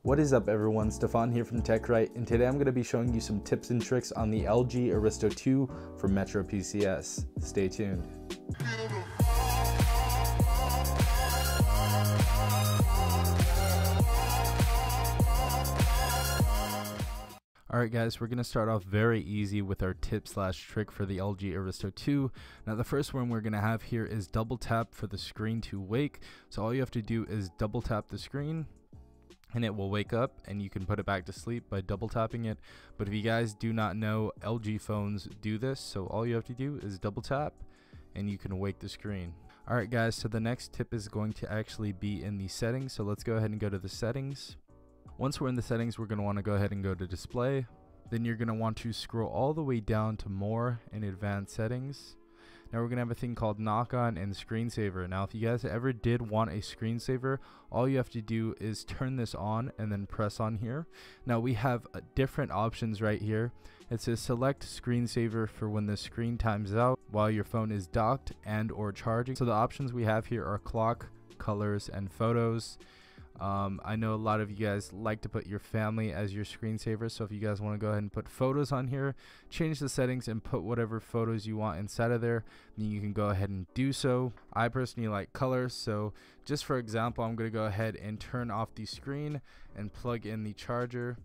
What is up everyone, Stefan here from TechRight, and today I'm going to be showing you some tips and tricks on the LG Aristo 2 for Metro PCS. Stay tuned. Alright guys, we're going to start off very easy with our tip/trick for the LG Aristo 2. Now the first one we're going to have here is double tap for the screen to wake. So all you have to do is double tap the screen and it will wake up, and you can put it back to sleep by double tapping it. But if you guys do not know, LG phones do this, so all you have to do is double tap and you can wake the screen. Alright guys, so the next tip is going to actually be in the settings, so let's go ahead and go to the settings. Once we're in the settings, we're going to want to go ahead and go to display. Then you're going to want to scroll all the way down to more and advanced settings. Now we're going to have a thing called knock on and screensaver. Now if you guys ever did want a screensaver, all you have to do is turn this on and then press on here. Now we have different options right here. It says select screensaver for when the screen times out while your phone is docked and or charging. So the options we have here are clock, colors, and photos. I know a lot of you guys like to put your family as your screensaver, so if you guys want to go ahead and put photos on here, change the settings and put whatever photos you want inside of there, then you can go ahead and do so. I personally like colors, so just for example, I'm going to go ahead and turn off the screen and plug in the charger,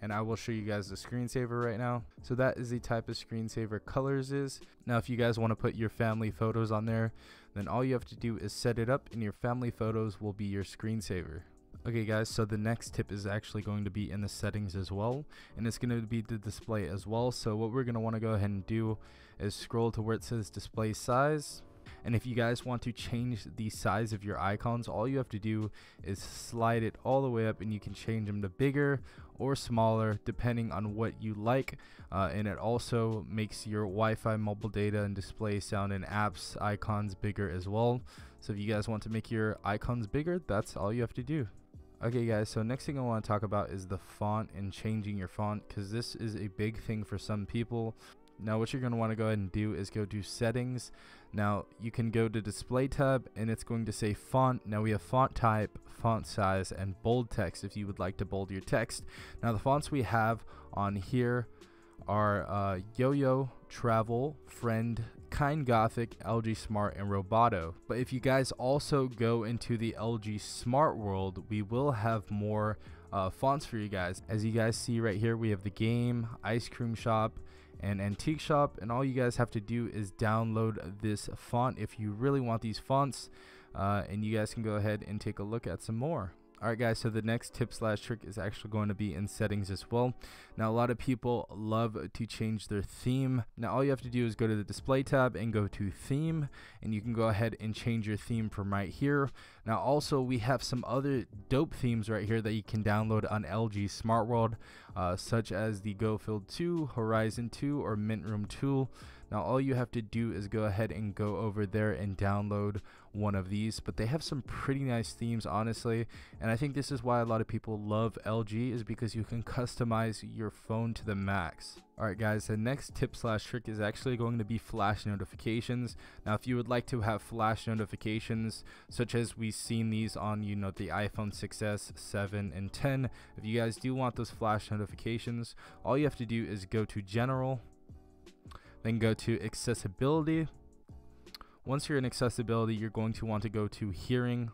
and I will show you guys the screensaver right now. So that is the type of screensaver colors is. Now if you guys want to put your family photos on there, then all you have to do is set it up and your family photos will be your screensaver. Okay guys, so the next tip is actually going to be in the settings as well, and it's going to be the display as well. So what we're going to want to go ahead and do is scroll to where it says display size. And if you guys want to change the size of your icons, all you have to do is slide it all the way up and you can change them to bigger or smaller depending on what you like. And it also makes your Wi-Fi, mobile data, and display, sound, and apps icons bigger as well. So if you guys want to make your icons bigger, that's all you have to do. Okay guys, so next thing I want to talk about is the font and changing your font, because this is a big thing for some people. Now what you're going to want to go ahead and do is go to settings. Now you can go to display tab and it's going to say font. Now we have font type, font size, and bold text if you would like to bold your text. Now the fonts we have on here are Yo-Yo, Travel, Friend, Kind Gothic, LG Smart, and Roboto. But if you guys also go into the LG Smart world, we will have more fonts for you guys. As you guys see right here, we have the Game, Ice Cream Shop, and Antique Shop, and all you guys have to do is download this font if you really want these fonts, and you guys can go ahead and take a look at some more. Alright guys, so the next tip/trick is actually going to be in settings as well. Now a lot of people love to change their theme. Now all you have to do is go to the display tab and go to theme, and you can go ahead and change your theme from right here. Now also we have some other dope themes right here that you can download on LG Smart World, such as the Go Field 2, Horizon 2, or Mint Room tool. Now all you have to do is go ahead and go over there and download one of these, but they have some pretty nice themes honestly, and I think this is why a lot of people love LG, is because you can customize your phone to the max. Alright guys, the next tip/trick is actually going to be flash notifications. Now if you would like to have flash notifications such as we've seen these on the iPhone 6s, 7, and 10, if you guys do want those flash notifications, all you have to do is go to general, then go to accessibility. Once you're in accessibility, you're going to want to go to hearing,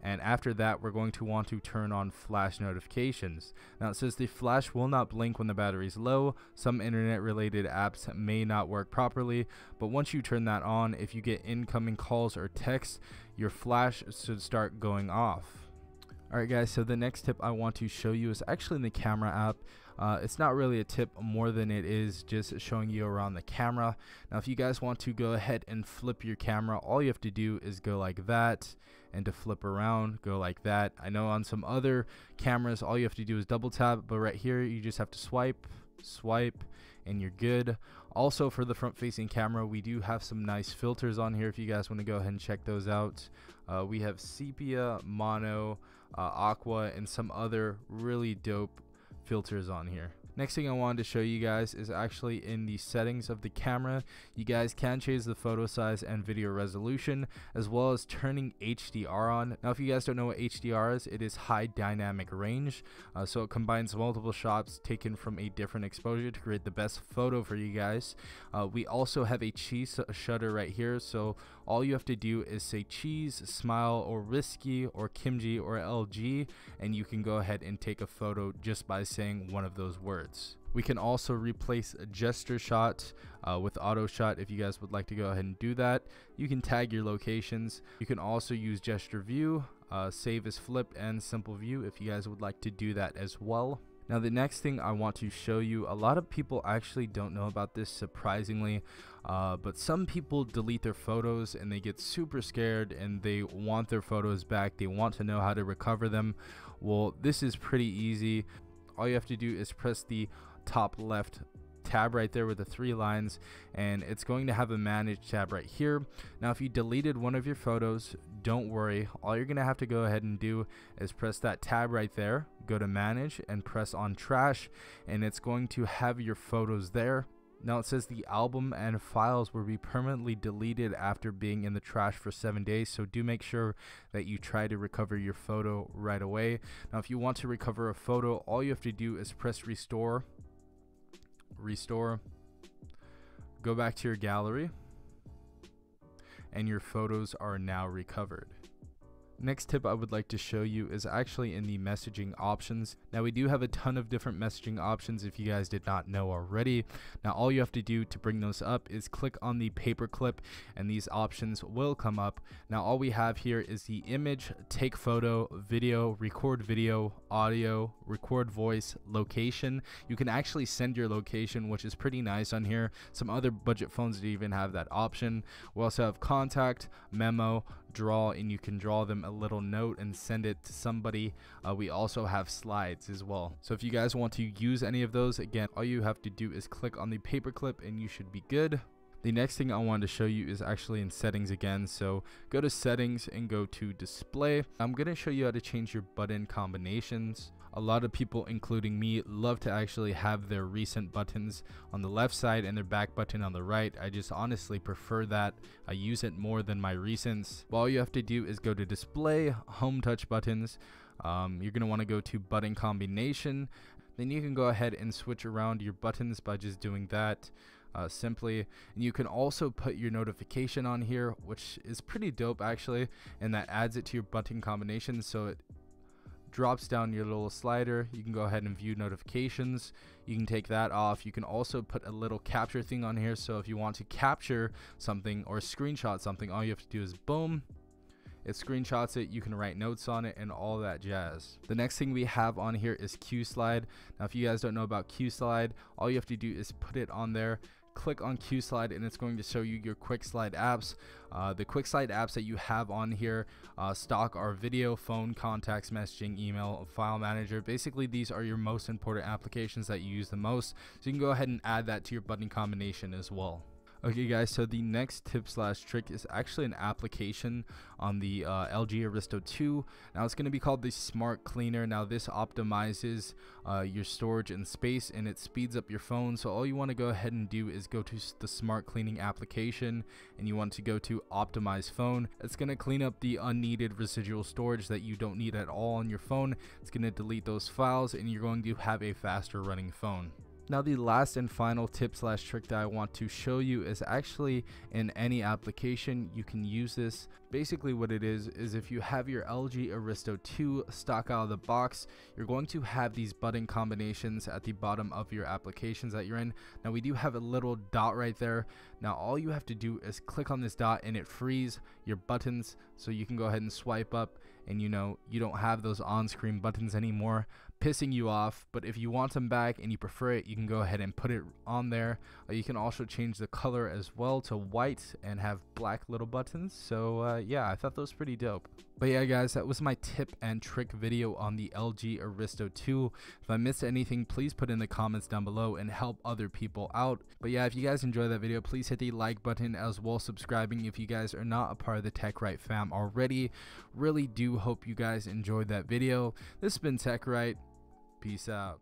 and after that we're going to want to turn on flash notifications. Now it says the flash will not blink when the battery is low. Some internet related apps may not work properly, but once you turn that on, if you get incoming calls or texts, your flash should start going off. Alright guys, so the next tip I want to show you is actually in the camera app. It's not really a tip more than it is just showing you around the camera. Now if you guys want to go ahead and flip your camera, all you have to do is go like that, and to flip around, go like that. I know on some other cameras all you have to do is double tap, but right here you just have to swipe, and you're good. Also for the front facing camera, we do have some nice filters on here if you guys want to go ahead and check those out. We have sepia, mono, aqua, and some other really dope filters on here. Next thing I wanted to show you guys is actually in the settings of the camera. You guys can change the photo size and video resolution, as well as turning HDR on. Now if you guys don't know what HDR is, it is high dynamic range. So it combines multiple shots taken from a different exposure to create the best photo for you guys. We also have a cheese shutter right here, so all you have to do is say cheese, smile, or risky, or kimchi, or LG, and you can go ahead and take a photo just by saying one of those words. We can also replace a gesture shot with auto shot if you guys would like to go ahead and do that. You can tag your locations. You can also use gesture view, save as flip, and simple view if you guys would like to do that as well. Now the next thing I want to show you, a lot of people actually don't know about this, surprisingly, but some people delete their photos and they get super scared and they want their photos back. They want to know how to recover them. Well, this is pretty easy. All you have to do is press the top left tab right there with the 3 lines, and it's going to have a manage tab right here. Now if you deleted one of your photos, don't worry. All you're gonna have to go ahead and do is press that tab right there, go to manage, and press on trash, and it's going to have your photos there. Now it says the album and files will be permanently deleted after being in the trash for 7 days, so do make sure that you try to recover your photo right away. Now if you want to recover a photo, all you have to do is press restore, go back to your gallery, and your photos are now recovered. Next tip I would like to show you is actually in the messaging options. Now we do have a ton of different messaging options if you guys did not know already. Now all you have to do to bring those up is click on the paperclip and these options will come up. Now all we have here is the image, take photo, video, record audio, record voice, location. You can actually send your location, which is pretty nice on here. Some other budget phones do even have that option. We also have contact, memo, draw, and you can draw them a little note and send it to somebody. We also have slides as well. So if you guys want to use any of those, again, all you have to do is click on the paperclip and you should be good. The next thing I wanted to show you is actually in settings again. So go to settings and go to display. I'm going to show you how to change your button combinations. A lot of people, including me, love to actually have their recent buttons on the left side and their back button on the right. I just honestly prefer that. I use it more than my recents. Well, all you have to do is go to display, home touch buttons. You're going to want to go to button combination. Then you can go ahead and switch around your buttons by just doing that. Simply, and you can also put your notification on here, which is pretty dope actually, and that adds it to your button combination, so it drops down your little slider. You can go ahead and view notifications. You can take that off. You can also put a little capture thing on here, so if you want to capture something or screenshot something, all you have to do is boom, it screenshots it. You can write notes on it and all that jazz. The next thing we have on here is Q Slide. Now if you guys don't know about Q Slide, all you have to do is put it on there, click on Q Slide, and it's going to show you your quick slide apps. The quick slide apps that you have on here stock are video, phone, contacts, messaging, email, file manager. Basically these are your most important applications that you use the most, so you can go ahead and add that to your button combination as well. Okay guys, so the next tip slash trick is actually an application on the LG Aristo 2. Now it's going to be called the Smart Cleaner. Now this optimizes your storage and space, and it speeds up your phone. So all you want to go ahead and do is go to the Smart Cleaning application, and you want to go to Optimize Phone. It's going to clean up the unneeded residual storage that you don't need at all on your phone. It's going to delete those files, and you're going to have a faster running phone. Now the last and final tip slash trick that I want to show you is actually in any application you can use this. Basically what it is if you have your LG Aristo 2 stock out of the box, you're going to have these button combinations at the bottom of your applications that you're in. Now we do have a little dot right there. Now all you have to do is click on this dot and it frees your buttons, so you can go ahead and swipe up, and you know you don't have those on-screen buttons anymore pissing you off. But if you want them back and you prefer it, you can go ahead and put it on there. You can also change the color as well to white and have black little buttons. So yeah, I thought that was pretty dope. But yeah guys, that was my tip and trick video on the LG Aristo 2. If I missed anything, please put in the comments down below and help other people out. But yeah, if you guys enjoyed that video, please hit the like button, as well subscribing if you guys are not a part of the TechRight fam already. Really do hope you guys enjoyed that video. This has been TechRight. Peace out.